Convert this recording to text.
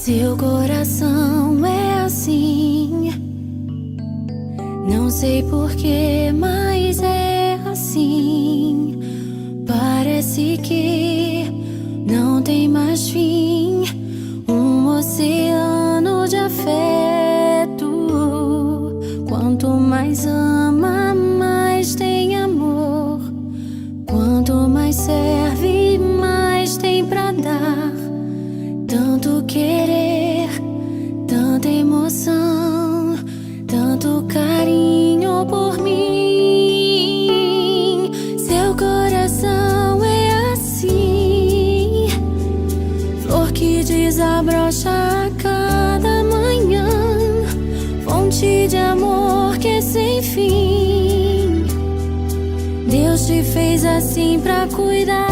Seu coração é assim, não sei porquê, mas é assim. Parece que não tem mais fim, um oceano de afeto. Quanto mais ama, mais tem amor. Quanto mais serve, mais tem pra dar. Tanto querer, tanta emoção, tanto carinho por mim. Seu coração é assim, flor que desabrocha a cada manhã, fonte de amor que é sem fim. Deus te fez assim pra cuidar